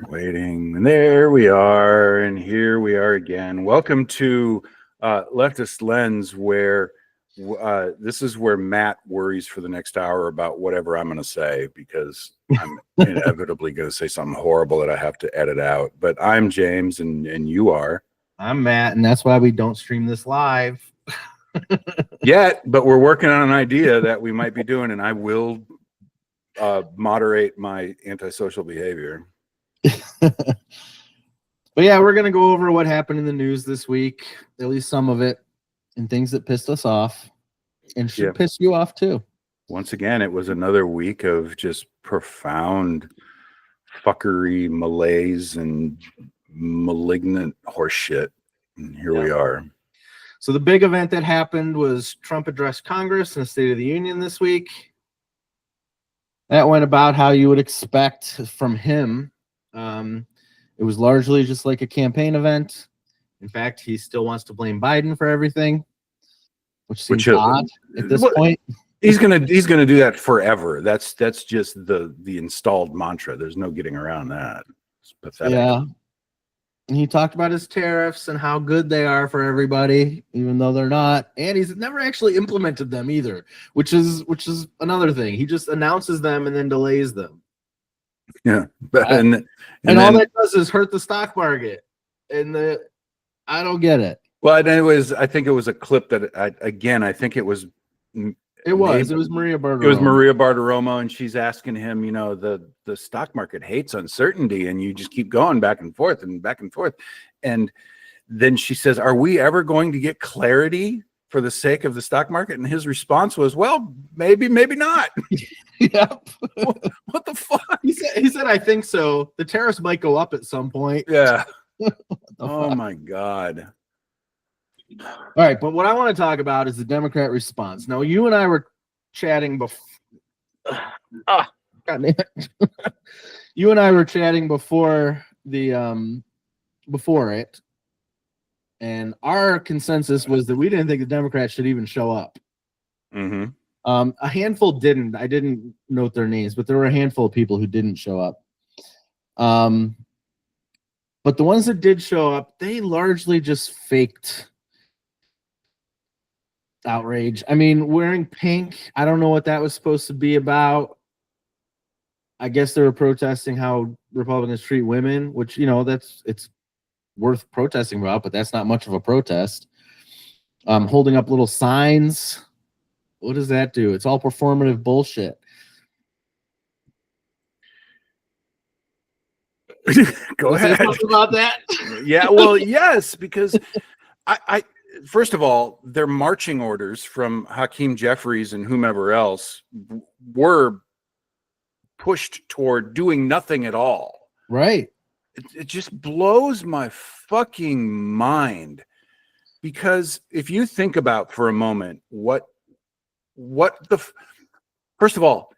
Waiting. And there we are. And here we are again. Welcome to Leftist Lens, where this is where Matt worries for the next hour about whatever I'm going to say, because I'm inevitably going to say something horrible that I have to edit out. But I'm James, and you are. I'm Matt, and that's why we don't stream this live. Yet, but we're working on an idea that we might be doing, and I will moderate my antisocial behavior. But yeah, we're gonna go over what happened in the news this week, at least some of it, and things that pissed us off and should piss you off too. Once again, it was another week of just profound fuckery, malaise, and malignant horseshit. And here we are. So the big event that happened was Trump addressed Congress in the State of the Union this week. That went about how you would expect from him. It was largely just like a campaign event. In fact, he still wants to blame Biden for everything, which seems odd at this point. He's gonna do that forever. That's just the installed mantra. There's no getting around that. It's pathetic. Yeah. And he talked about his tariffs and how good they are for everybody, even though they're not. And he's never actually implemented them either, which is another thing. He just announces them and then delays them. Yeah, and all that does is hurt the stock market. And I don't get it. Well, I think it was a clip that I think it was. It was Maria Bartiromo. It was Maria Bartiromo, and she's asking him, the stock market hates uncertainty, and you just keep going back and forth and back and forth. And then she says, "Are we ever going to get clarity for the sake of the stock market?" And his response was, "Well, maybe not." Yep. What the fuck? He said, "I think so. The tariffs might go up at some point." Yeah. Oh my God. All right, but what I want to talk about is the Democrat response. Now, you and I were chatting before. You and I were chatting before before it, and our consensus was that we didn't think the Democrats should even show up. Mm-hmm. A handful didn't. I didn't note their names, but there were a handful of people who didn't show up. But the ones that did show up, they largely just faked outrage. I mean, wearing pink, I don't know what that was supposed to be about. I guess they were protesting how Republicans treat women, which, it's worth protesting about, but that's not much of a protest. Holding up little signs. What does that do? It's all performative bullshit. Go ahead. Talk about that. Yeah, well, yes, because I first of all, their marching orders from Hakeem Jeffries and whomever else were pushed toward doing nothing at all. Right. It just blows my fucking mind, because if you think about for a moment first of all,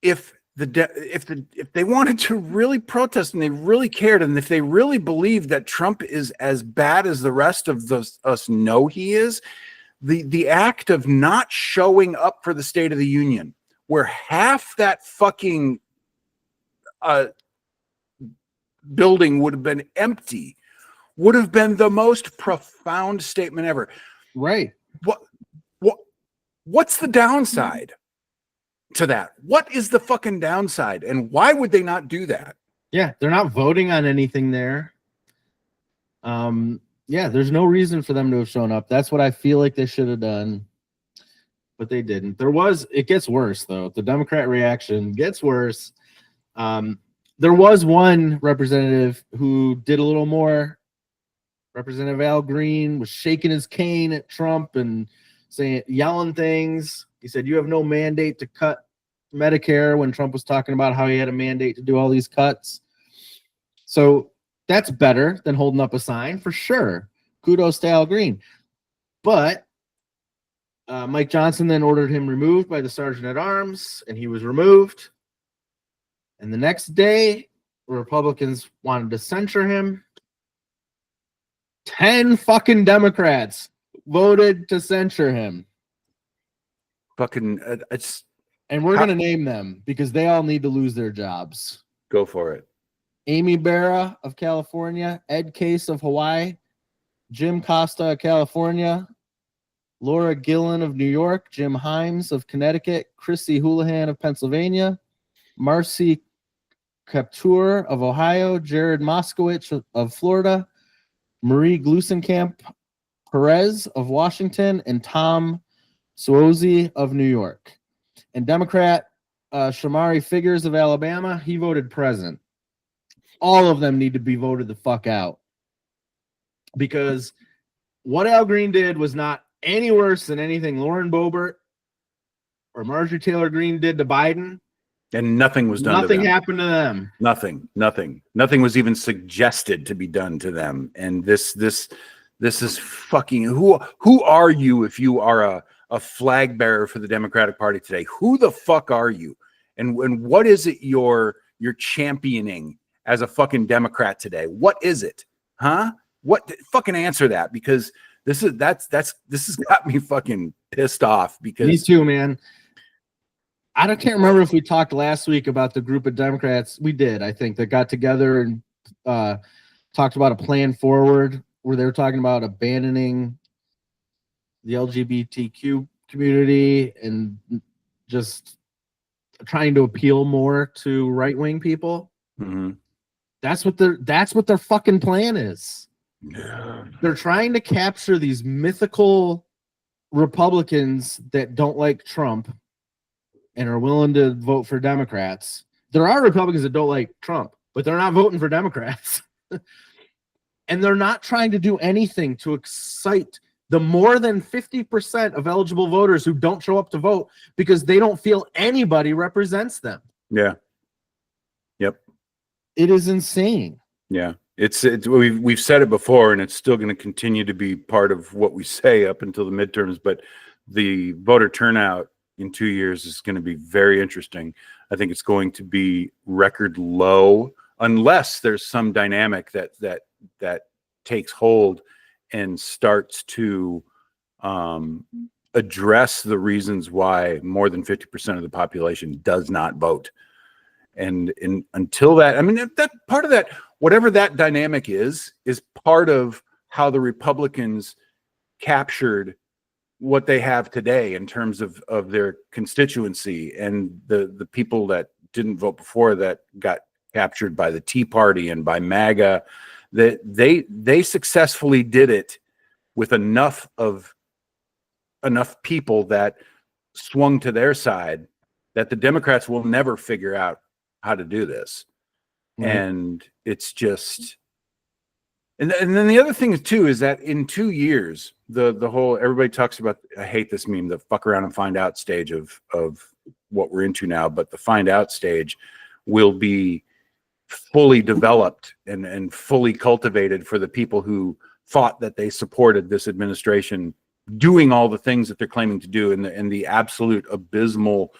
if they wanted to really protest and they really cared, and if they really believed that Trump is as bad as the rest of us know he is, the act of not showing up for the State of the Union, where half that fucking building would have been empty, would have been the most profound statement ever. Right. What's the downside to that? What is the fucking downside, and why would they not do that? Yeah, they're not voting on anything there. Yeah, there's no reason for them to have shown up. That's what I feel like they should have done, but they didn't. It gets worse though. The Democrat reaction gets worse. There was one representative who did a little more. Representative Al Green was shaking his cane at Trump and yelling things. He said, "You have no mandate to cut Medicare," when Trump was talking about how he had a mandate to do all these cuts. So that's better than holding up a sign, for sure. Kudos to Al Green. But Mike Johnson then ordered him removed by the sergeant at arms, and he was removed. And the next day, Republicans wanted to censure him. 10 fucking Democrats voted to censure him. Fucking and we're going to name them because they all need to lose their jobs. Go for it. Amy Bera of California, Ed Case of Hawaii, Jim Costa of California, Laura Gillen of New York, Jim Himes of Connecticut, Chrissy Houlahan of Pennsylvania, Marcy Kaptur of Ohio, Jared Moskowitz of Florida, Marie Gluesenkamp Perez of Washington, and Tom Suozzi of New York. And Democrat Shamari Figures of Alabama, he voted present. All of them need to be voted the fuck out. Because what Al Green did was not any worse than anything Lauren Boebert or Marjorie Taylor Greene did to Biden. And nothing was done. Nothing happened to them. Nothing was even suggested to be done to them. And this is fucking, who are you if you are a flag bearer for the Democratic Party today? Who the fuck are you? And what is it you're championing as a fucking Democrat today? What is it? Huh? What? Fucking answer that, because this has got me fucking pissed off. Because me too, man. Can't remember if we talked last week about the group of Democrats. We did, I think, that got together and talked about a plan forward where they were talking about abandoning the LGBTQ community and just trying to appeal more to right-wing people. Mm-hmm. That's what their fucking plan is. Yeah. They're trying to capture these mythical Republicans that don't like Trump and are willing to vote for Democrats. There are Republicans that don't like Trump, but they're not voting for Democrats. And they're not trying to do anything to excite the more than 50% of eligible voters who don't show up to vote because they don't feel anybody represents them. Yeah. Yep. It is insane. Yeah. We've said it before, and it's still going to continue to be part of what we say up until the midterms, but the voter turnout in 2 years is going to be very interesting. I think it's going to be record low unless there's some dynamic that takes hold and starts to address the reasons why more than 50% of the population does not vote. And until that, I mean, that part of that, whatever that dynamic is part of how the Republicans captured what they have today in terms of their constituency, and the people that didn't vote before that got captured by the Tea Party and by MAGA, that they successfully did it with enough people that swung to their side that the Democrats will never figure out how to do this. Right. And it's just, and then the other thing too is that in 2 years, the whole, everybody talks about, I hate this meme, the fuck around and find out stage of what we're into now, but the find out stage will be fully developed and fully cultivated for the people who thought that they supported this administration doing all the things that they're claiming to do, and the absolute abysmal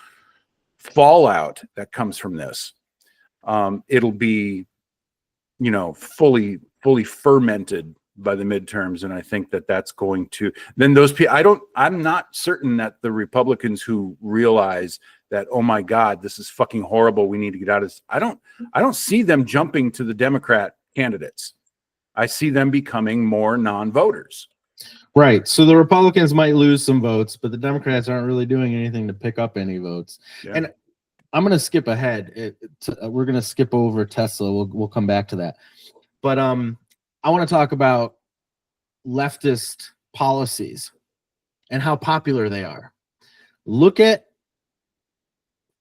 fallout that comes from this. It'll be, fully fermented by the midterms, and I think that's going to, then those people, I'm not certain that the Republicans who realize that, oh my God, this is fucking horrible, we need to get out of this, I don't see them jumping to the Democrat candidates. I see them becoming more non-voters. Right. So the Republicans might lose some votes, but the Democrats aren't really doing anything to pick up any votes. Yeah. And I'm going to skip ahead. We're going to skip over Tesla. We'll come back to that. But I want to talk about leftist policies and how popular they are. Look at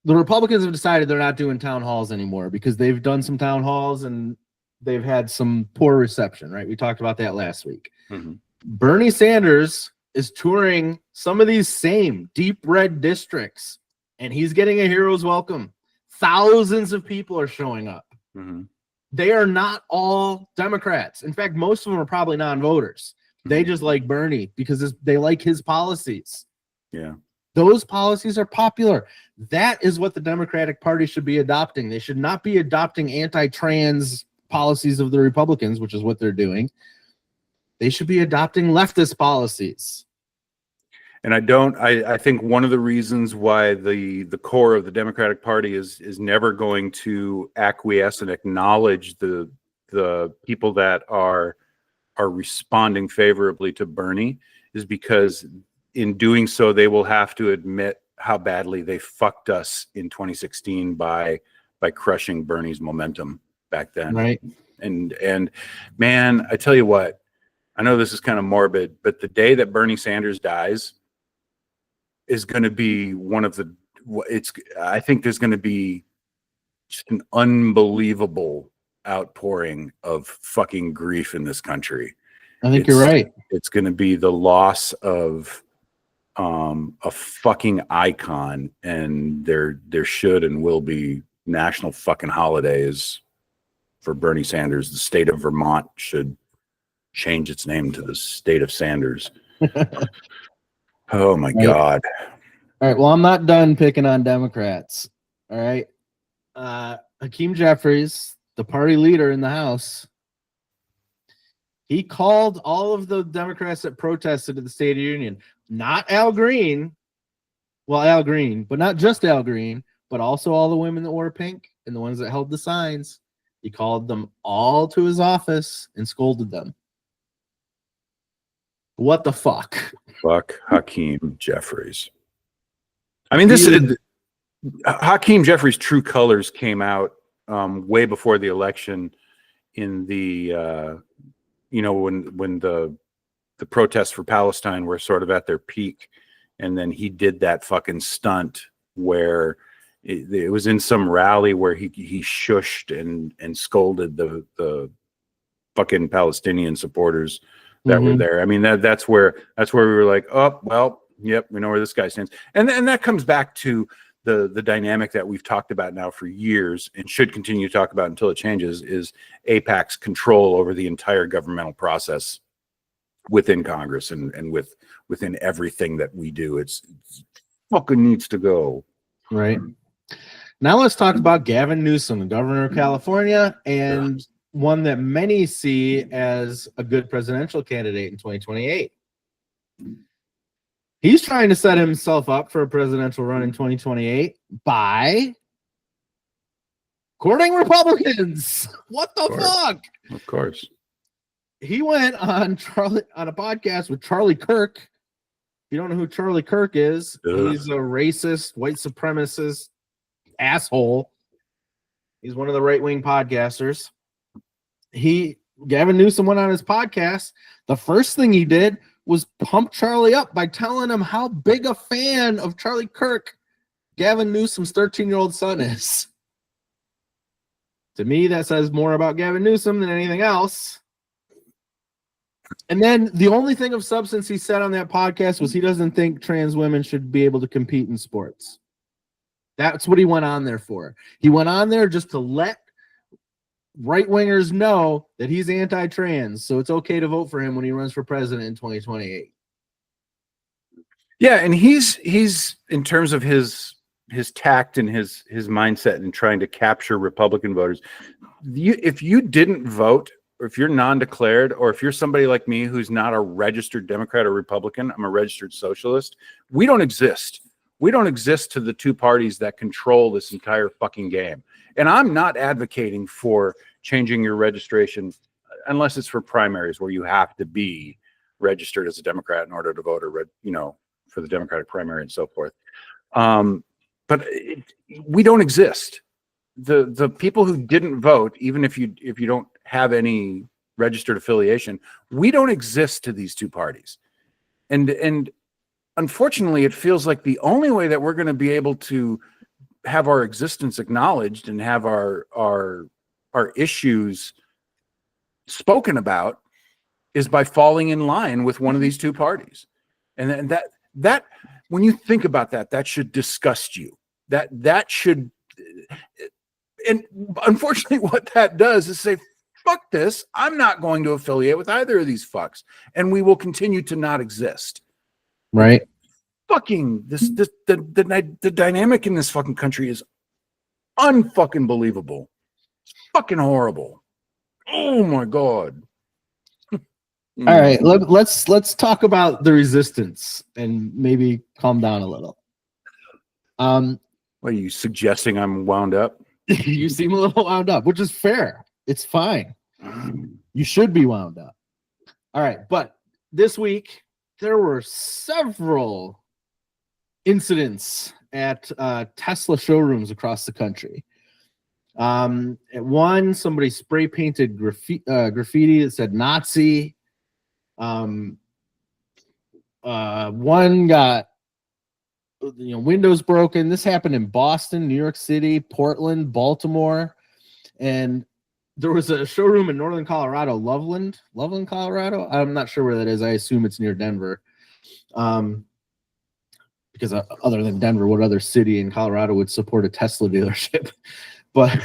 the Republicans have decided they're not doing town halls anymore because they've done some town halls and they've had some poor reception, right? We talked about that last week. Mm-hmm. Bernie Sanders is touring some of these same deep red districts, and he's getting a hero's welcome. Thousands of people are showing up. Mm-hmm. They are not all Democrats. In fact, most of them are probably non-voters. They just like Bernie because they like his policies. Yeah. Those policies are popular. That is what the Democratic Party should be adopting. They should not be adopting anti-trans policies of the Republicans, which is what they're doing. They should be adopting leftist policies. And I think one of the reasons why the core of the Democratic Party is never going to acquiesce and acknowledge the people that are responding favorably to Bernie is because in doing so, they will have to admit how badly they fucked us in 2016 by crushing Bernie's momentum back then. Right. And man, I tell you what, I know this is kind of morbid, but the day that Bernie Sanders dies is going to be I think there's going to be just an unbelievable outpouring of fucking grief in this country. I think you're right. It's going to be the loss of a fucking icon, and there should and will be national fucking holidays for Bernie Sanders. The state of Vermont should change its name to the state of Sanders. Oh my God. All right. Well, I'm not done picking on Democrats. All right. Hakeem Jeffries, the party leader in the House, he called all of the Democrats that protested at the State of the Union, not Al Green. Well, Al Green, but not just Al Green, but also all the women that wore pink and the ones that held the signs. He called them all to his office and scolded them. What the fuck? Fuck Hakeem Jeffries. I mean, Hakeem Jeffries' true colors came out way before the election in the, when the protests for Palestine were sort of at their peak. And then he did that fucking stunt where it was in some rally where he shushed and scolded the fucking Palestinian supporters that were there. I mean, that's where we were like, oh, well, yep, we know where this guy stands. And that comes back to the dynamic that we've talked about now for years and should continue to talk about until it changes, is AIPAC's control over the entire governmental process within Congress and within everything that we do. It's fucking needs to go. Right. Now let's talk about Gavin Newsom, the governor of California, and one that many see as a good presidential candidate in 2028. He's trying to set himself up for a presidential run in 2028 by courting Republicans. What the fuck? Of course. He went on a podcast with Charlie Kirk. If you don't know who Charlie Kirk is, he's a racist, white supremacist asshole. He's one of the right-wing podcasters. Gavin Newsom went on his podcast. The first thing he did was pump Charlie up by telling him how big a fan of Charlie Kirk Gavin Newsom's 13-year-old son is. To me, that says more about Gavin Newsom than anything else. And then the only thing of substance he said on that podcast was he doesn't think trans women should be able to compete in sports. That's what he went on there for. He went on there just to let right-wingers know that he's anti-trans, so it's okay to vote for him when he runs for president in 2028. Yeah, and he's in terms of his tact and his mindset in trying to capture Republican voters. If you didn't vote, or if you're non-declared, or if you're somebody like me who's not a registered Democrat or Republican, I'm a registered socialist, we don't exist. We don't exist to the two parties that control this entire fucking game. And I'm not advocating for changing your registration unless it's for primaries where you have to be registered as a Democrat in order to vote, or for the Democratic primary and so forth. But we don't exist. The people who didn't vote, even if you don't have any registered affiliation, we don't exist to these two parties. And unfortunately, it feels like the only way that we're going to be able to have our existence acknowledged and have our issues spoken about is by falling in line with one of these two parties. And that when you think about that should disgust you. That should, and unfortunately what that does is say, fuck this, I'm not going to affiliate with either of these fucks, and we will continue to not exist. Right. Fucking the dynamic in this fucking country is unfucking believable. It's fucking horrible. Oh my God. All right, let's talk about the resistance and maybe calm down a little. What are you suggesting? I'm wound up. You seem a little wound up, which is fair. It's fine. You should be wound up. All right, but this week there were several incidents at Tesla showrooms across the country. At one, somebody spray painted graffiti that said Nazi. One got windows broken. This happened in Boston, New York City, Portland, Baltimore, and there was a showroom in northern Colorado, Loveland, Colorado. I'm not sure where that is. I assume it's near Denver. Because other than Denver, what other city in Colorado would support a Tesla dealership? But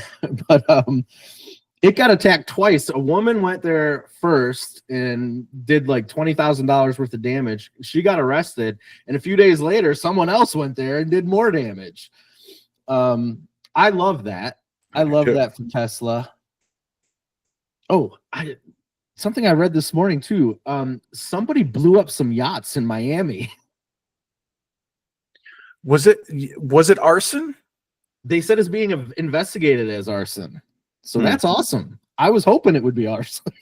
it got attacked twice. A woman went there first and did like $20,000 worth of damage. She got arrested, and a few days later, someone else went there and did more damage. I love that. I love that for Tesla. Oh, something I read this morning too. Somebody blew up some yachts in Miami. Was it arson? They said it's being investigated as arson. So that's awesome. I was hoping it would be arson.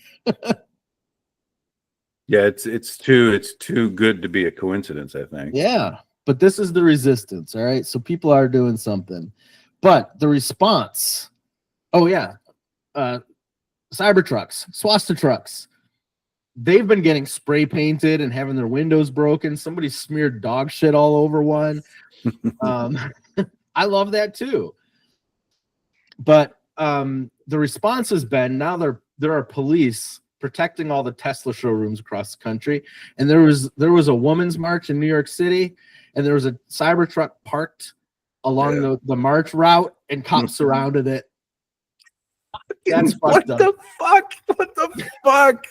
Yeah, it's too good to be a coincidence, I think. Yeah, but this is the resistance, all right? So people are doing something. But the response, Cybertrucks, Swasta trucks, they've been getting spray painted and having their windows broken. Somebody smeared dog shit all over one. I love that too. But the response has been now there are police protecting all the Tesla showrooms across the country. And there was a women's march in New York City, and there was a Cybertruck parked along the march route, and cops surrounded it. That's fucked up. What the fuck?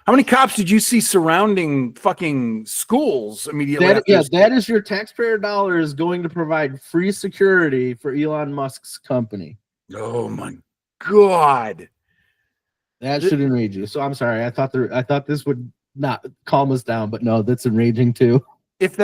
How many cops did you see surrounding fucking schools immediately? That is your taxpayer dollars going to provide free security for Elon Musk's company. Oh my God. That should enrage you. So I'm sorry. I thought this would not calm us down, but no, that's enraging too. If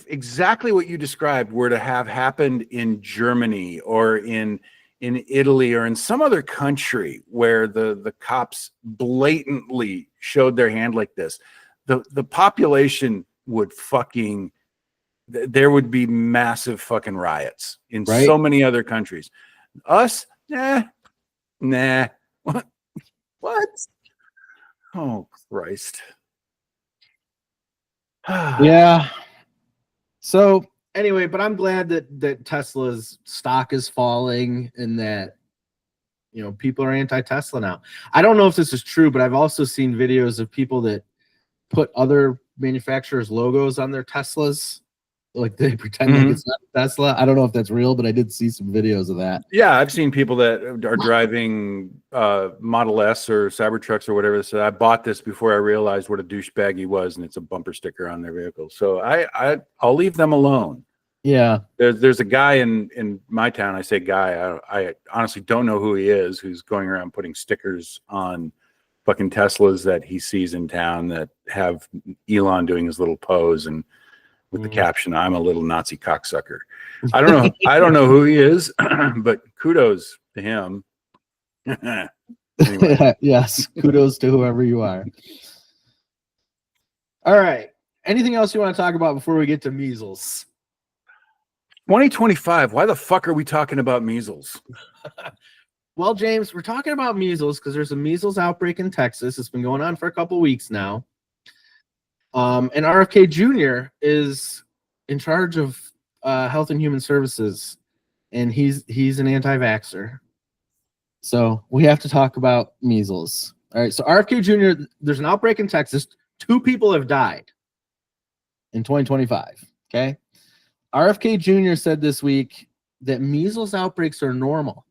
exactly what you described were to have happened in Germany or in Italy or in some other country where the cops blatantly showed their hand like this, the population would there would be massive fucking riots in so many other countries. Us, nah. What? Oh Christ. Yeah. So anyway, but I'm glad that Tesla's stock is falling and that people are anti-Tesla now. I don't know if this is true, but I've also seen videos of people that put other manufacturers' logos on their Teslas. Like they pretend like it's not Tesla. I don't know if that's real, but I did see some videos of that. Yeah, I've seen people that are driving Model S or Cybertrucks or whatever that said, I bought this before I realized what a douchebag he was, and it's a bumper sticker on their vehicle. So I'll leave them alone. Yeah. There's a guy in my town, I say guy, I honestly don't know who he is, who's going around putting stickers on fucking Teslas that he sees in town that have Elon doing his little pose and with the caption, "I'm a little Nazi cocksucker." I don't know who he is, but kudos to him. Anyway. Yes, kudos to whoever you are. All right. Anything else you want to talk about before we get to measles? 2025. Why the fuck are we talking about measles? Well, James, we're talking about measles because there's a measles outbreak in Texas. It's been going on for a couple weeks now. And RFK Jr. is in charge of Health and Human Services, and he's an anti-vaxxer. So we have to talk about measles. All right. So RFK Jr., there's an outbreak in Texas. 2 people have died in 2025. Okay. RFK Jr. said this week that measles outbreaks are normal.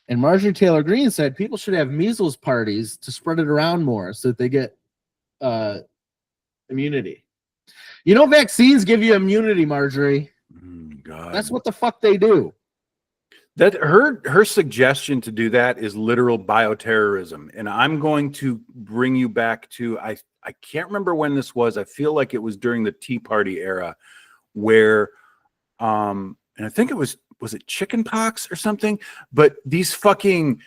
And Marjorie Taylor Greene said people should have measles parties to spread it around more so that they get immunity. Vaccines give you immunity, Marjorie. God. That's what the fuck they do. That her suggestion to do that is literal bioterrorism, and I'm going to bring you back to I can't remember when this was. I feel like it was during the Tea Party era, where and I think it was it chicken pox or something, but these fucking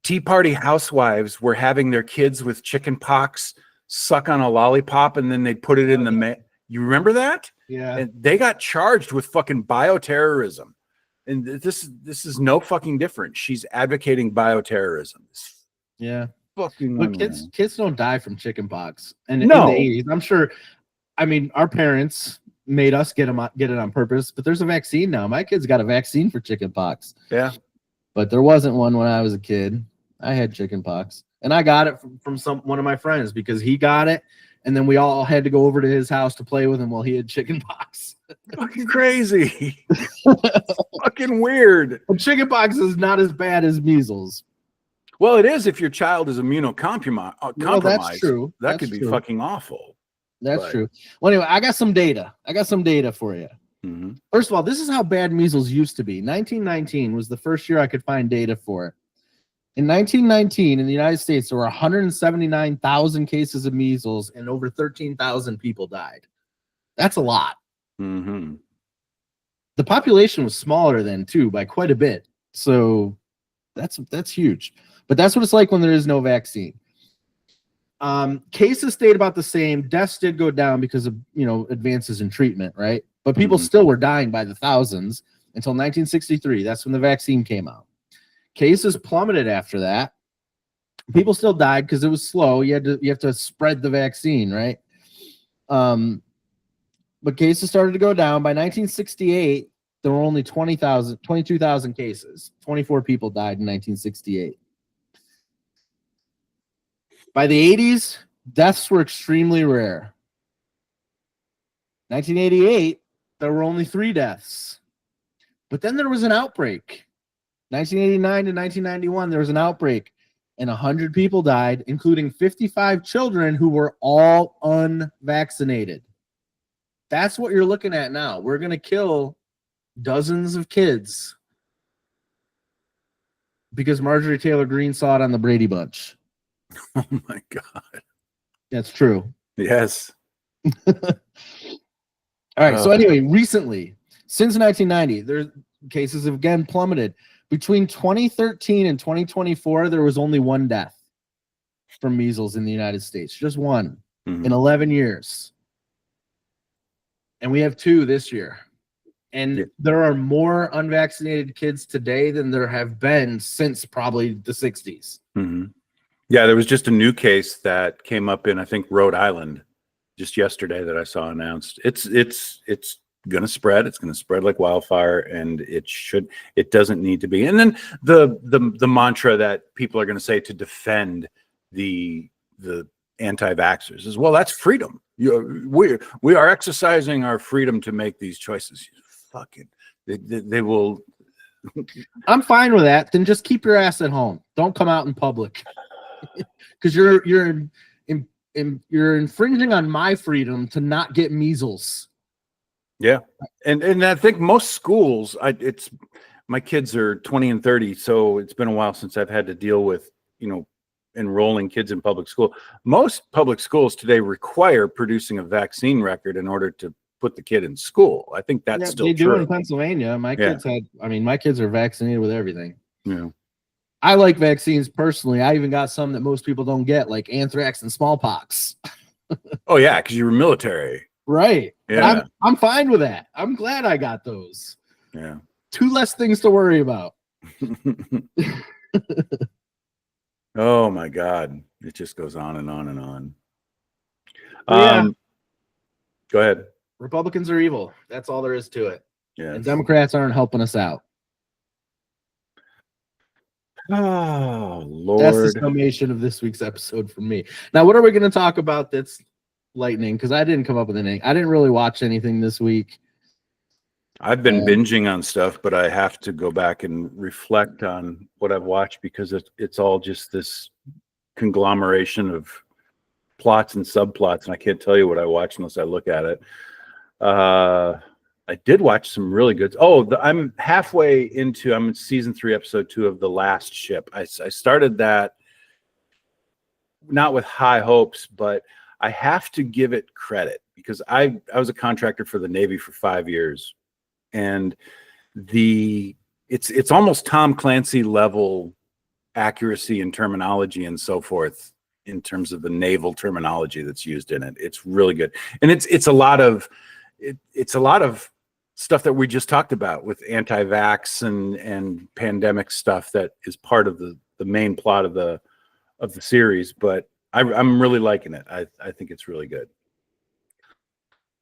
Tea Party housewives were having their kids with chicken pox suck on a lollipop, and then they'd put it in the you remember that? Yeah. And they got charged with fucking bioterrorism. And this is no fucking different. She's advocating bioterrorism. Yeah. Fucking but kids don't die from chicken pox. And no. In the 80s, I'm sure, I mean, our parents made us get it on purpose, but there's a vaccine now. My kids got a vaccine for chicken pox. Yeah. But there wasn't one when I was a kid. I had chicken pox. And I got it from one of my friends because he got it. And then we all had to go over to his house to play with him while he had chicken pox. Fucking crazy. Fucking weird. But chicken pox is not as bad as measles. Well, it is if your child is immunocompromised. Well, that's true. That could be fucking awful. That's true. Well, anyway, I got some data. For you. Mm-hmm. First of all, this is how bad measles used to be. 1919 was the first year I could find data for it. In 1919, in the United States, there were 179,000 cases of measles and over 13,000 people died. That's a lot. Mm-hmm. The population was smaller then, too, by quite a bit. So that's huge. But that's what it's like when there is no vaccine. Cases stayed about the same. Deaths did go down because of advances in treatment, right? But people still were dying by the thousands until 1963. That's when the vaccine came out. Cases plummeted after that. People still died because it was slow. You have to spread the vaccine, right? But cases started to go down. By 1968, there were only 22,000 cases. 24 people died in 1968. By the 80s, deaths were extremely rare. 1988, there were only 3 deaths. But then there was an outbreak. 1989 to 1991, there was an outbreak, and 100 people died, including 55 children who were all unvaccinated. That's what you're looking at now. We're going to kill dozens of kids because Marjorie Taylor Greene saw it on the Brady Bunch. Oh, my God. That's true. Yes. All right. So anyway, recently, since 1990, there's cases have again plummeted. Between 2013 and 2024, there was only 1 death from measles in the United States. Just 1 in 11 years. And we have 2 this year. And there are more unvaccinated kids today than there have been since probably the 60s. Mm-hmm. Yeah, there was just a new case that came up in, I think, Rhode Island just yesterday that I saw announced. It's going to spread. It's going to spread like wildfire, and it doesn't need to be. And then the mantra that people are going to say to defend the anti-vaxxers is, well, that's freedom. We are exercising our freedom to make these choices. Fucking, they will. I'm fine with that. Then just keep your ass at home. Don't come out in public, because you're infringing on my freedom to not get measles. Yeah, and I think most schools, my kids are 20 and 30, so it's been a while since I've had to deal with enrolling kids in public school. Most public schools today require producing a vaccine record in order to put the kid in school. I think that's still they true. do in Pennsylvania. My kids my kids are vaccinated with everything. Yeah. I like vaccines personally. I even got some that most people don't get, like anthrax and smallpox. Oh yeah, because you were military. Right. Yeah. I'm fine with that. I'm glad I got those. Yeah. 2 less things to worry about. Oh my God. It just goes on and on and on. Go ahead. Republicans are evil. That's all there is to it. Yeah. And Democrats aren't helping us out. Oh Lord. That's the summation of this week's episode from me. Now, what are we going to talk about that's lightning? Because I didn't come up with anything. I didn't really watch anything this week. I've been binging on stuff, but I have to go back and reflect on what I've watched because it's all just this conglomeration of plots and subplots, and I can't tell you what I watched unless I look at it. I I did watch some really good. Oh, I'm halfway into. I'm in season 3, episode 2 of The Last Ship. I started that not with high hopes, but I have to give it credit because I was a contractor for the Navy for 5 years, and it's almost Tom Clancy level accuracy and terminology and so forth in terms of the naval terminology that's used in it. It's really good, and it's a lot of stuff that we just talked about with anti-vax and pandemic stuff that is part of the main plot of the series. But I'm really liking it. I think it's really good.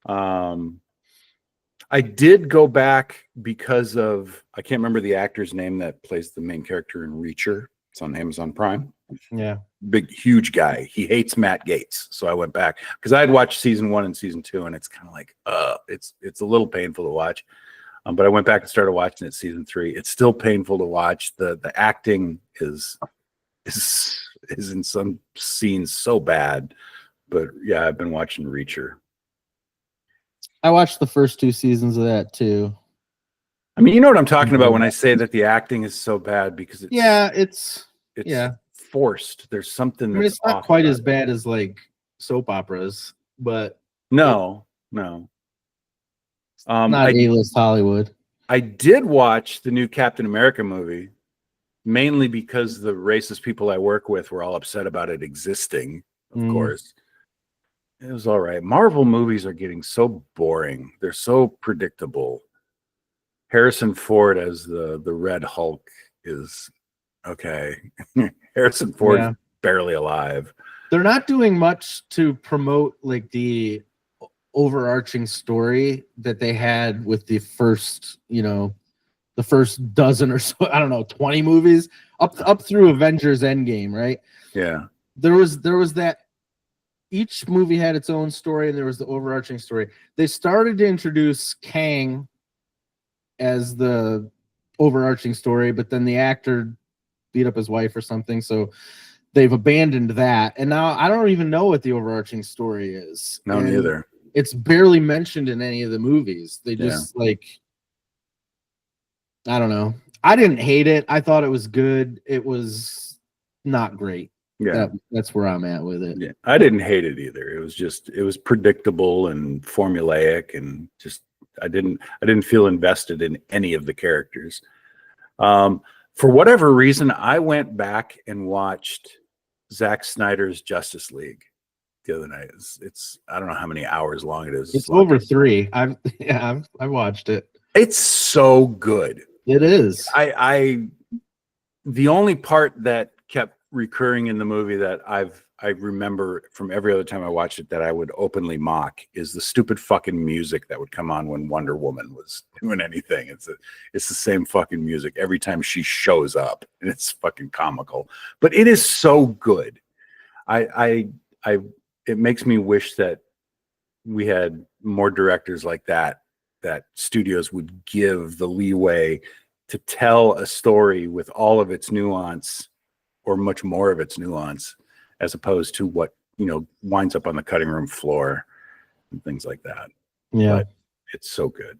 I did go back because of, I can't remember the actor's name that plays the main character in Reacher. It's on Amazon Prime. Yeah. Big, huge guy. He hates Matt Gaetz. So I went back because I had watched season 1 and season 2, and it's kind of like, it's a little painful to watch. But I went back and started watching it season 3. It's still painful to watch. The acting is in some scenes so bad. But yeah, I've been watching Reacher. I watched the first 2 seasons of that too. I mean, you know what I'm talking about when I say that the acting is so bad, because it's forced. There's something. I mean, it's not quite as bad as like soap operas, but no. Not A-list Hollywood. I did watch the new Captain America movie, mainly because the racist people I work with were all upset about it existing, of course. It was all right. Marvel movies are getting so boring. They're so predictable. Harrison Ford as the Red Hulk is okay. Harrison Ford is barely alive. They're not doing much to promote like the overarching story that they had with the first, the first dozen or so, I don't know, 20 movies up through Avengers Endgame, right? Yeah. There was that each movie had its own story, and there was the overarching story. They started to introduce Kang as the overarching story, but then the actor beat up his wife or something, so they've abandoned that. And now I don't even know what the overarching story is. No, neither. It's barely mentioned in any of the movies. They just I don't know. I didn't hate it. I thought it was good. It was not great. Yeah, that's where I'm at with it. Yeah, I didn't hate it either. It was predictable and formulaic, and just I didn't feel invested in any of the characters. For whatever reason, I went back and watched Zack Snyder's Justice League the other night. It's I don't know how many hours long it is. It's over 3. I've watched it. It's so good. It is. The only part that kept recurring in the movie that I remember from every other time I watched it that I would openly mock is the stupid fucking music that would come on when Wonder Woman was doing anything. It's the same fucking music every time she shows up, and it's fucking comical. But it is so good. It makes me wish that we had more directors like that studios would give the leeway to tell a story with all of its nuance, or much more of its nuance, as opposed to what winds up on the cutting room floor and things like that. Yeah, but it's so good.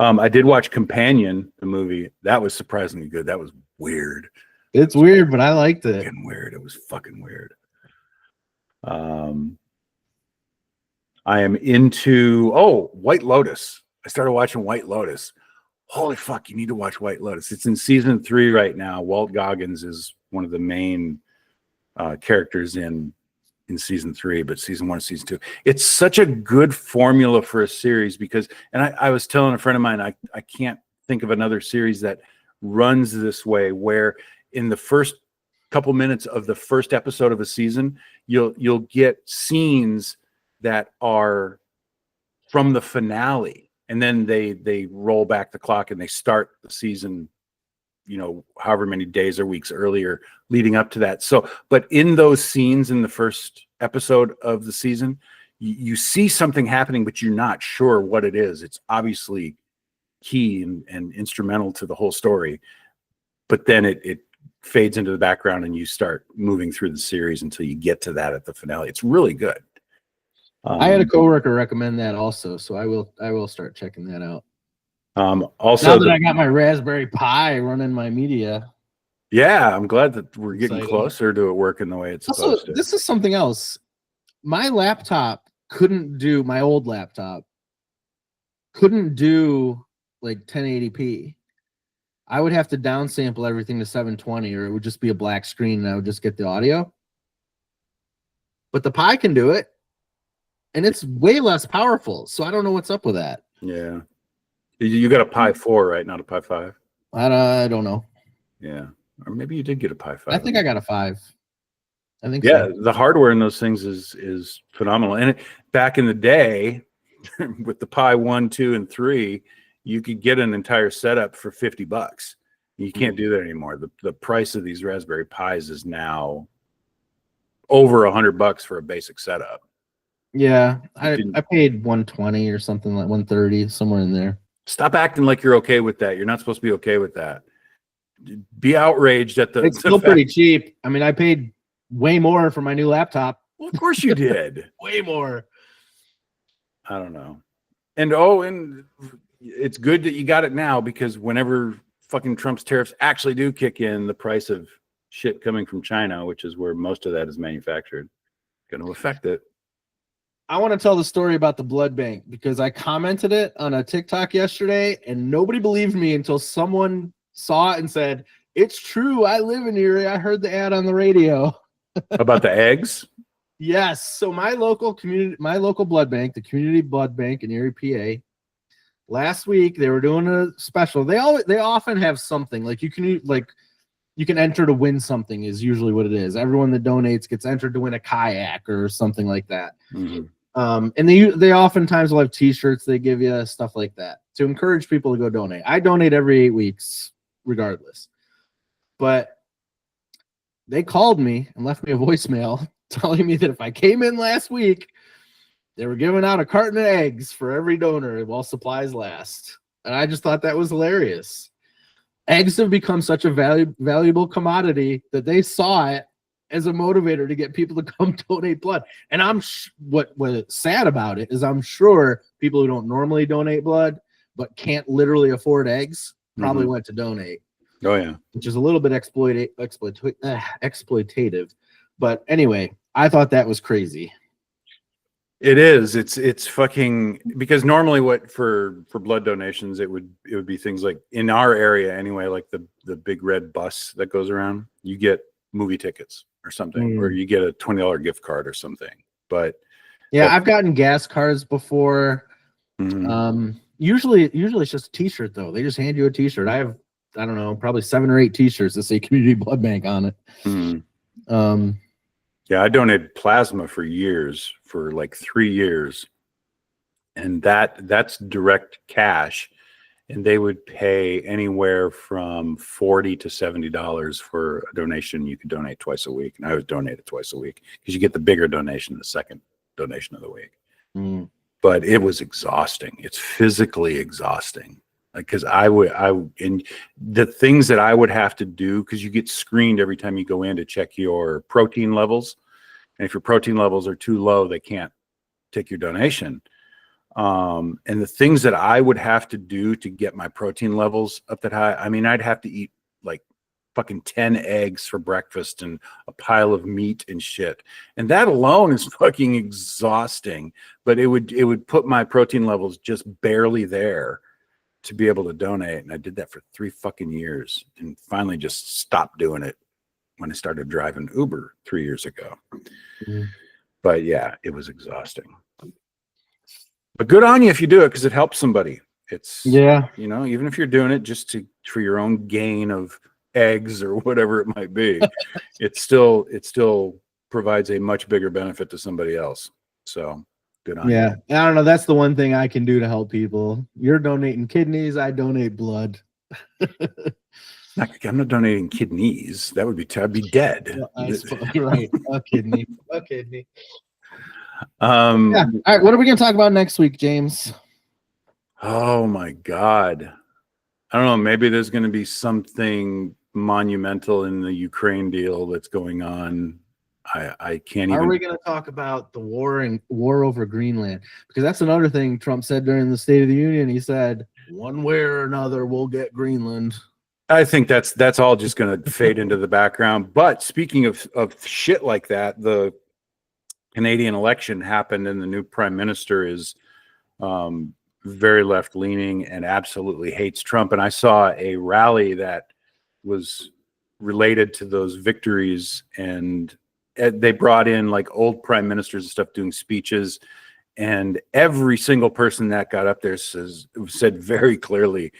I did watch Companion, the movie. That was surprisingly good. That was weird. It's weird, but I liked it. Fucking weird. It was fucking weird. I am into White Lotus. I started watching White Lotus. Holy fuck, you need to watch White Lotus. It's in season 3 right now. Walt Goggins is one of the main characters in season 3, but season 1 and season 2. It's such a good formula for a series because, and I was telling a friend of mine, I can't think of another series that runs this way, where in the first couple minutes of the first episode of a season, you'll get scenes that are from the finale. And then they roll back the clock and they start the season, however many days or weeks earlier leading up to that. So, but in those scenes in the first episode of the season, you see something happening, but you're not sure what it is. It's obviously key and instrumental to the whole story. But then it fades into the background and you start moving through the series until you get to that at the finale. It's really good. I had a coworker recommend that also, so I will start checking that out. Also, now that I got my Raspberry Pi running my media. Yeah, I'm glad that we're getting Exciting. closer to it working the way it's supposed Also, to. this is something else. My laptop couldn't do, my old laptop couldn't do like 1080p. I would have to downsample everything to 720, or it would just be a black screen and I would just get the audio. But the Pi can do it, and it's way less powerful. So I don't know what's up with that. Yeah. You got a Pi 4, right? Not a Pi 5? I don't know. Yeah. Or maybe you did get a Pi 5. I think I got a 5. I think yeah, so. The hardware in those things is phenomenal. And back in the day, with the Pi 1, 2, and 3, you could get an entire setup for $50. You can't do that anymore. The price of these Raspberry Pis is now over $100 for a basic setup. Yeah, I paid 120 or something, like 130, somewhere in there. Stop acting like you're okay with that. You're not supposed to be okay with that. Be outraged at the. It's still pretty cheap. I mean, I paid way more for my new laptop. Well, of course you did. Way more. I don't know. And it's good that you got it now, because whenever fucking Trump's tariffs actually do kick in, the price of shit coming from China, which is where most of that is manufactured, going to affect it. I want to tell the story about the blood bank, because I commented it on a TikTok yesterday and nobody believed me until someone saw it and said, "It's true. I live in Erie. I heard the ad on the radio." About the eggs? Yes. So my local blood bank, the community blood bank in Erie, PA, last week they were doing a special. They often have something like you can enter to win something, is usually what it is. Everyone that donates gets entered to win a kayak or something like that. Mm-hmm. And they oftentimes will have T-shirts they give you, stuff like that, to encourage people to go donate. I donate every 8 weeks, regardless. But they called me and left me a voicemail telling me that if I came in last week, they were giving out a carton of eggs for every donor while supplies last. And I just thought that was hilarious. Eggs have become such a valuable commodity that they saw it as a motivator to get people to come donate blood. And what's sad about it is I'm sure people who don't normally donate blood but can't literally afford eggs probably went to donate. Oh yeah, which is a little bit exploitative. But anyway, I thought that was crazy. It is. It's fucking, because normally what for blood donations it would be things like, in our area anyway, like the big red bus that goes around, you get movie tickets or something, or you get a $20 gift card or something. But I've gotten gas cards before. Usually it's just a T-shirt though. They just hand you a T-shirt. I don't know, probably 7 or 8 T-shirts that say Community Blood Bank on it. Yeah, I donated plasma for years, for like 3 years, and that's direct cash, and they would pay anywhere from $40 to $70 for a donation. You could donate twice a week, and I was donated twice a week because you get the bigger donation the second donation of the week. But it was exhausting. It's physically exhausting. Because and the things that I would have to do, because you get screened every time you go in to check your protein levels. And if your protein levels are too low, they can't take your donation. And the things that I would have to do to get my protein levels up that high, I mean, I'd have to eat like fucking 10 eggs for breakfast and a pile of meat and shit. And that alone is fucking exhausting. But it would put my protein levels just barely there to be able to donate. And I did that for 3 fucking years and finally just stopped doing it when I started driving Uber 3 years ago. But yeah, it was exhausting. But good on you if you do it, because it helps somebody. It's, even if you're doing it just for your own gain of eggs or whatever it might be, it still provides a much bigger benefit to somebody else. So good on you. I don't know. That's the one thing I can do to help people. You're donating kidneys. I donate blood. I'm not donating kidneys. That would be I'd be dead. You're right. A kidney. All right. What are we going to talk about next week, James? Oh my God. I don't know. Maybe there's going to be something monumental in the Ukraine deal that's going on. I can't Are even. we going to talk about the war over Greenland? Because that's another thing Trump said during the State of the Union. He said, one way or another, we'll get Greenland. I think that's all just going to fade into the background. But speaking of shit like that, the Canadian election happened, and the new prime minister is very left leaning and absolutely hates Trump. And I saw a rally that was related to those victories, and they brought in like old prime ministers and stuff doing speeches, and every single person that got up there said very clearly,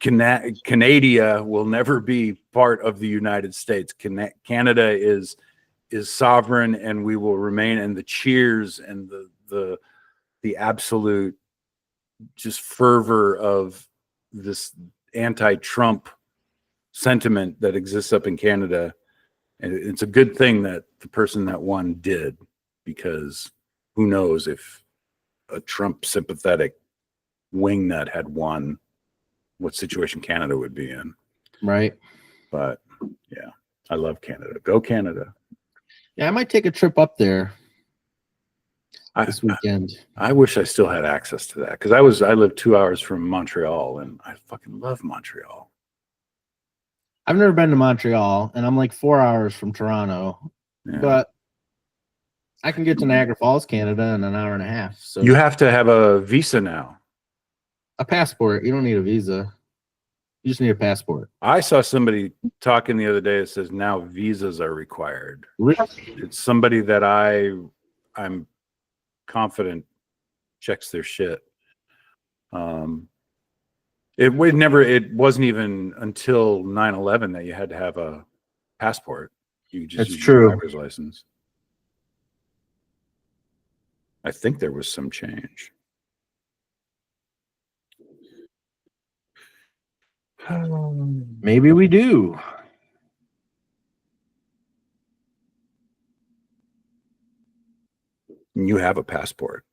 Canada will never be part of the United States. Canada is sovereign, and we will remain. And the cheers and the absolute just fervor of this anti-Trump sentiment that exists up in Canada. And it's a good thing that the person that won did, because who knows if a Trump sympathetic wingnut had won, what situation Canada would be in. Right. But yeah, I love Canada. Go Canada. Yeah, I might take a trip up there this weekend. I wish I still had access to that, because I live 2 hours from Montreal, and I fucking love Montreal. I've never been to Montreal, and I'm like 4 hours from Toronto, but I can get to Niagara Falls, Canada, in an hour and a half. So you have to have a visa now. A passport. You don't need a visa. You just need a passport. I saw somebody talking the other day that says now visas are required. Really? It's somebody that I'm confident checks their shit. It wasn't even until 9/11 that you had to have a passport. You just use your driver's license. I think there was some change. Maybe we do. You have a passport.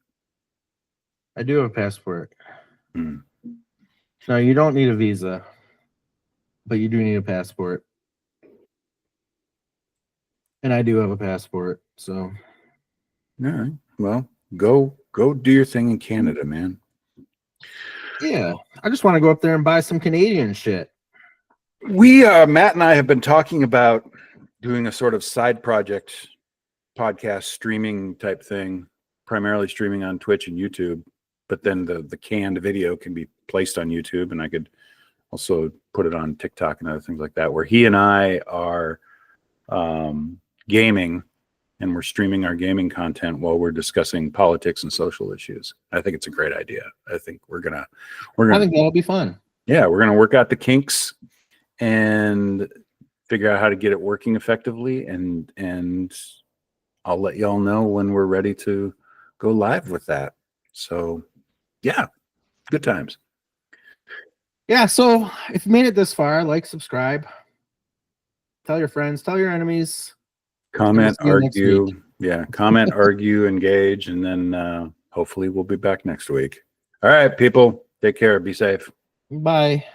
I do have a passport. Hmm. No, you don't need a visa, but you do need a passport. And I do have a passport, so. All right. Well, go do your thing in Canada, man. Yeah, I just want to go up there and buy some Canadian shit. We, Matt and I have been talking about doing a sort of side project podcast streaming type thing, primarily streaming on Twitch and YouTube, but then the canned video can be placed on YouTube, and I could also put it on TikTok and other things like that, where he and I are gaming, and we're streaming our gaming content while we're discussing politics and social issues. I think it's a great idea. I think we're gonna I think that'll be fun. Yeah, we're gonna work out the kinks and figure out how to get it working effectively, and I'll let y'all know when we're ready to go live with that. So yeah, good times. Yeah, so if you made it this far, like, subscribe, tell your friends, tell your enemies. Comment, argue. Yeah, comment, argue, engage, and then hopefully we'll be back next week. All right, people, take care. Be safe. Bye.